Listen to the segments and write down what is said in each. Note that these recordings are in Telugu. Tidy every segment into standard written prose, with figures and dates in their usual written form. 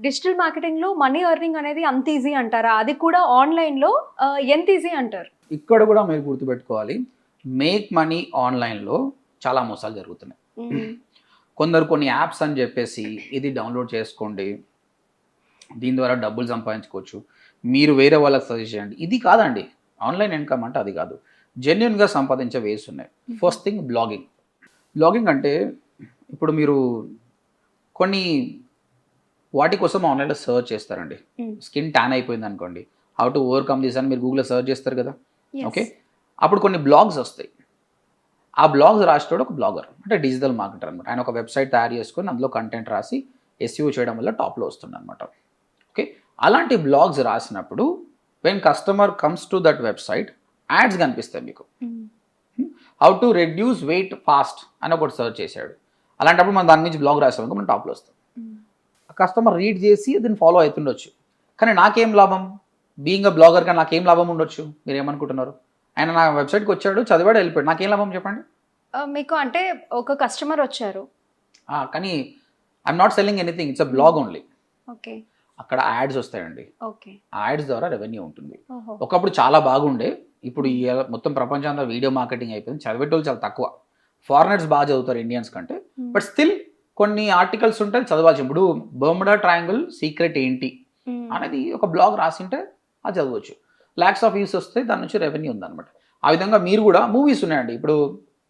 డిజిటల్ మార్కెటింగ్‌లో మనీ ఎర్నింగ్ అనేది అంత ఈజీ అంటారా? అది కూడా ఆన్‌లైన్‌లో ఎంత ఈజీ అంటారు? ఇక్కడ కూడా మీరు గుర్తుపెట్టుకోవాలి, మేక్ మనీ ఆన్లైన్లో చాలా మోసాలు జరుగుతున్నాయి. హ్మ్. కొందరు కొన్ని యాప్స్ అని చెప్పేసి ఇది డౌన్లోడ్ చేసుకోండి, దీని ద్వారా డబ్బులు సంపాదించుకోవచ్చు, మీరు వేరే వాళ్ళకి సజెస్ట్ చేయండి. ఇది కాదండి ఆన్లైన్ ఇన్కమ్ అంటే, అది కాదు. జెన్యున్గా సంపాదించే వేస్ ఉన్నాయి. First thing blogging. బ్లాగింగ్ అంటే ఇప్పుడు మీరు కొన్ని వాటి కోసం ఆన్లైన్లో సర్చ్ చేస్తారండి. స్కిన్ ట్యాన్ అయిపోయింది అనుకోండి, హౌ టు ఓవర్కమ్ దిస్ అని మీరు గూగుల్లో సర్చ్ చేస్తారు కదా. ఓకే, అప్పుడు కొన్ని బ్లాగ్స్ వస్తాయి. ఆ బ్లాగ్స్ రాసేటోడు ఒక బ్లాగర్, అంటే డిజిటల్ మార్కెటర్ అనమాట. ఆయన ఒక వెబ్సైట్ తయారు చేసుకొని అందులో కంటెంట్ రాసి ఎస్ఈఓ చేయడం వల్ల టాప్లో వస్తుంది అనమాట. ఓకే, అలాంటి బ్లాగ్స్ రాసినప్పుడు when customer comes to that website ads కనిపిస్తాయి మీకు. How to reduce weight fast అని ఒకటి సర్చ్ చేశాడు. అలాంటప్పుడు మనం దాని నుంచి బ్లాగ్ రాసాం, మనం టాప్లో వస్తాం. కస్టమర్ రీడ్ చేసి దీన్ని ఫాలో అవుతుండొచ్చు, కానీ నాకేం లాభం? బీయింగ్ అ బ్లాగర్ కానీ నాకేం లాభం ఉండొచ్చు? మీరు ఏమనుకుంటున్నారు? ఆయన నా వెబ్సైట్కి వచ్చాడు, చదివాడు, వెళ్ళిపోయాడు, నాకేం లాభం చెప్పండి? మీకు అంటే ఒక కస్టమర్ వచ్చారు, కానీ I'm not selling anything, it's a blog only. Okay, అక్కడ యాడ్స్ వస్తాయండి. ఓకే, ఆ యాడ్స్ ద్వారా రెవెన్యూ ఉంటుంది. ఒకప్పుడు చాలా బాగుండే, ఇప్పుడు ఈ మొత్తం ప్రపంచంలో వీడియో మార్కెటింగ్ అయిపోయింది. చదివేటోళ్ళు చాలా తక్కువ. ఫారినర్స్ బాగా చదువుతారు ఇండియన్స్ కంటే, బట్ స్టిల్ కొన్ని ఆర్టికల్స్ ఉంటాయి చదవాల్సి. ఇప్పుడు బర్ముడా ట్రయాంగిల్ సీక్రెట్ ఏంటి అనేది ఒక బ్లాగ్ రాసింటే అది చదవచ్చు. ల్యాక్స్ ఆఫ్ వ్యూస్ వస్తే దాని నుంచి రెవెన్యూ ఉందన్నమాట. ఆ విధంగా మీరు కూడా మూవీస్ ఉన్నాయండి. ఇప్పుడు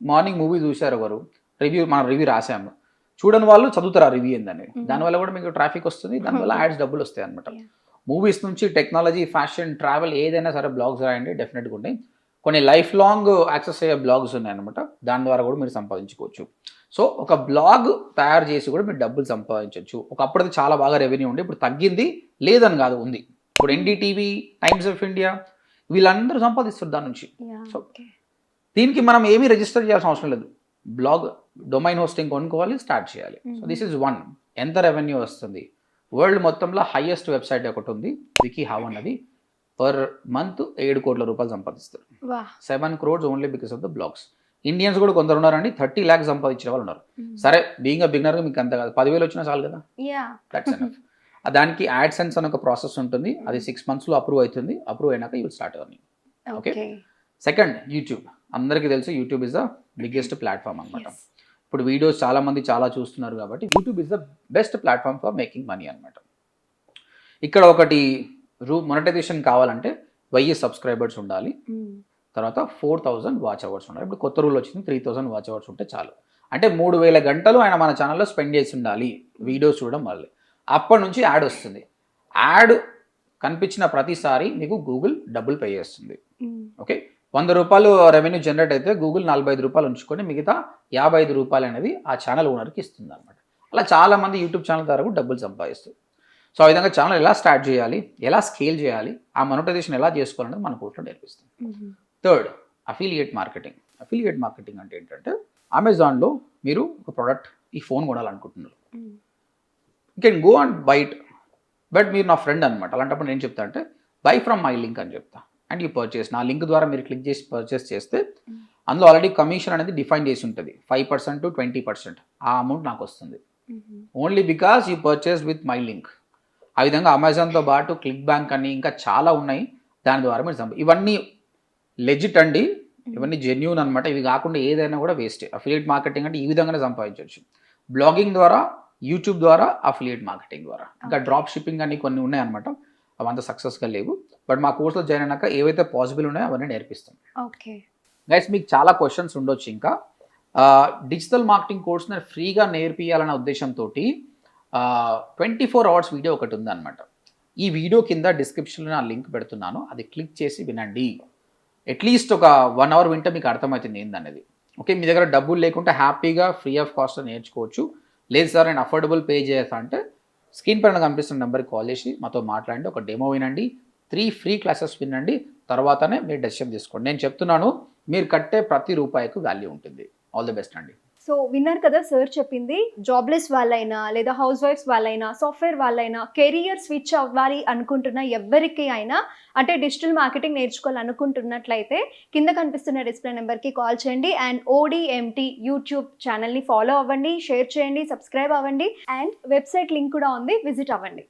మార్నింగ్ మూవీ చూశారు ఎవరు, మనం రివ్యూ రాసాము, చూడని వాళ్ళు చదువుతారు ఆ రివ్యూ ఏందని. దానివల్ల కూడా మీకు ట్రాఫిక్ వస్తుంది, దానివల్ల యాడ్స్ డబ్బులు వస్తాయి అనమాట. మూవీస్ నుంచి టెక్నాలజీ, ఫ్యాషన్, ట్రావెల్ ఏదైనా సరే బ్లాగ్స్ రాయండి, డెఫినెట్గా ఉంటాయి. కొన్ని లైఫ్ లాంగ్ యాక్సెస్ అయ్యే బ్లాగ్స్ ఉన్నాయన్నమాట, దాని ద్వారా కూడా మీరు సంపాదించుకోవచ్చు. సో ఒక బ్లాగ్ తయారు చేసి కూడా మీరు డబ్బులు సంపాదించవచ్చు. ఒకప్పుడు చాలా బాగా రెవెన్యూ ఉండి, ఇప్పుడు తగ్గింది, లేదని కాదు, ఉంది. ఇప్పుడు ఎన్డీటీవీ, టైమ్స్ ఆఫ్ ఇండియా వీళ్ళందరూ సంపాదిస్తారు దాని నుంచి. సో దీనికి మనం ఏమీ రిజిస్టర్ చేయాల్సిన అవసరం లేదు. బ్లాగ్ డొమైన్ హోస్టింగ్ కొనుక్కోవాలి, స్టార్ట్ చేయాలి. So this is one. ఎంత రెవెన్యూ వస్తుంది? వరల్డ్ మొత్తంలో హైయెస్ట్ వెబ్సైట్ ఒకటి ఉంది, వికీ హావ్ అన్నది. పర్ మంత్ 7 కోట్ల రూపాయలు సంపాదిస్తారు. 7 crores only because of the blogs. Indians కూడా కొందరు ఉన్నారండి, 30 lakhs సంపాదించిన వాళ్ళు ఉన్నారు. సరే, బీయింగ్ అ బిగినర్గా మీకు అంత కాదు, 10,000 వచ్చినా చాలు కదా, దట్స్ ఎనఫ్. దానికి యాడ్సెన్స్ అని ఒక ప్రాసెస్ ఉంటుంది, అది 6 months అప్రూవ్ అవుతుంది. అప్రూవ్ అయినాక you will start earning. Okay. Second, YouTube. అందరికీ తెలుసు YouTube is the biggest platform అనమాట. ఇప్పుడు వీడియోస్ చాలా మంది చాలా చూస్తున్నారు కాబట్టి YouTube is the best platform for making money అనమాట. ఇక్కడ ఒకటి మొనటైజేషన్ కావాలంటే 1000 subscribers ఉండాలి, తర్వాత 4000 వాచ్ అవర్స్ ఉండాలి. ఇప్పుడు కొత్త రూల్ వచ్చింది, 3000 వాచ్ అవర్స్ ఉంటే చాలు. అంటే 3000 గంటలు ఆయన మన ఛానల్లో స్పెండ్ చేసి ఉండాలి వీడియోస్ చూడడం వల్ల. అప్పటి నుంచి యాడ్ వస్తుంది. యాడ్ కనిపించిన ప్రతిసారి మీకు గూగుల్ డబ్బులు పే చేస్తుంది. ఓకే, 100 రూపాయలు రెవెన్యూ జనరేట్ అయితే గూగుల్ 45 రూపాయలు ఉంచుకొని మిగతా 55 రూపాయలు అనేది ఆ ఛానల్ ఓనర్కి ఇస్తుంది అనమాట. అలా చాలామంది యూట్యూబ్ ఛానల్ ద్వారా కూడా డబ్బులు సంపాదిస్తారు. సో ఆ విధంగా ఛానల్ ఎలా స్టార్ట్ చేయాలి, ఎలా స్కేల్ చేయాలి, ఆ మొనటైజేషన్ ఎలా చేసుకోవాలనేది మన కోర్సులో నేర్పిస్తుంది. Third, affiliate marketing. Affiliate marketing అంటే ఏంటంటే, అమెజాన్లో మీరు ఒక ప్రోడక్ట్, ఈ ఫోన్ కొనాలనుకుంటున్నారు, you can go and buy it. But మీరు నా ఫ్రెండ్ అనమాట, అలాంటప్పుడు నేను చెప్తా అంటే బై ఫ్రమ్ మై లింక్ అని చెప్తా. అండ్ యూ పర్చేస్, నా లింక్ ద్వారా మీరు క్లిక్ చేసి పర్చేస్ చేస్తే అందులో ఆల్రెడీ కమిషన్ అనేది డిఫైన్ చేసి ఉంటుంది, 5% to 20%. ఆ అమౌంట్ నాకు వస్తుంది only because you purchase with my link. ఆ విధంగా అమెజాన్తో పాటు క్లిక్ బ్యాంక్ అని ఇంకా చాలా ఉన్నాయి, దాని ద్వారా మీరు ఇవన్నీ లెజిట్ అండి, ఇవన్నీ జెన్యూన్ అనమాట. ఇవి కాకుండా ఏదైనా కూడా వేస్ట్. అఫిలియేట్ మార్కెటింగ్ అంటే ఈ విధంగానే సంపాదించవచ్చు. బ్లాగింగ్ ద్వారా, యూట్యూబ్ ద్వారా, అఫిలియేట్ మార్కెటింగ్ ద్వారా. ఇంకా డ్రాప్ షిప్పింగ్ అని కొన్ని ఉన్నాయన్నమాట, అవంతా సక్సెస్గా లేవు. బట్ మా కోర్సులో జాయిన్ అయినాక ఏవైతే పాసిబుల్ ఉన్నాయో అవన్నీ నేర్పిస్తాం. ఓకే గైస్, మీకు చాలా క్వశ్చన్స్ ఉండొచ్చు. ఇంకా డిజిటల్ మార్కెటింగ్ కోర్స్ నేను ఫ్రీగా నేర్పియాలనే ఉద్దేశంతో 24 hours వీడియో ఒకటి ఉందన్నమాట. ఈ వీడియో కింద డిస్క్రిప్షన్లో నా లింక్ పెడుతున్నాను, అది క్లిక్ చేసి వినండి. అట్లీస్ట్ ఒక 1 hour వింటే మీకు అర్థమవుతుంది ఏందనేది. ఓకే, మీ దగ్గర డబ్బులు లేకుంటే హ్యాపీగా ఫ్రీ ఆఫ్ కాస్ట్ నేర్చుకోవచ్చు. లేదు సార్ నేను అఫోర్డబుల్ పే చేస్తా అంటే స్క్రీన్ పైన కనిపిస్తున్న నెంబర్కి కాల్ చేసి మాతో మాట్లాడండి, ఒక డెమో వినండి, 3 free classes వినండి, తర్వాతనే మీరు డెసిషన్ తీసుకోండి. నేను చెప్తున్నాను, మీరు కట్టే ప్రతి రూపాయికి వాల్యూ ఉంటుంది. ఆల్ ది బెస్ట్ అండి. సో విన్నారు కదా సార్ చెప్పింది, జాబ్లెస్ వాళ్ళైనా లేదా హౌస్ వైఫ్స్ వాళ్ళైనా సాఫ్ట్వేర్ వాళ్ళైనా కెరియర్ స్విచ్ అవ్వాలి అనుకుంటున్న ఎవరికి అయినా అంటే డిజిటల్ మార్కెటింగ్ నేర్చుకోవాలనుకుంటున్నట్లయితే కింద కనిపిస్తున్న డిస్ప్లే నెంబర్కి కాల్ చేయండి అండ్ ODMT యూట్యూబ్ ఛానల్ని ఫాలో అవ్వండి, షేర్ చేయండి, సబ్స్క్రైబ్ అవ్వండి అండ్ వెబ్సైట్ లింక్ కూడా ఉంది, విజిట్ అవ్వండి.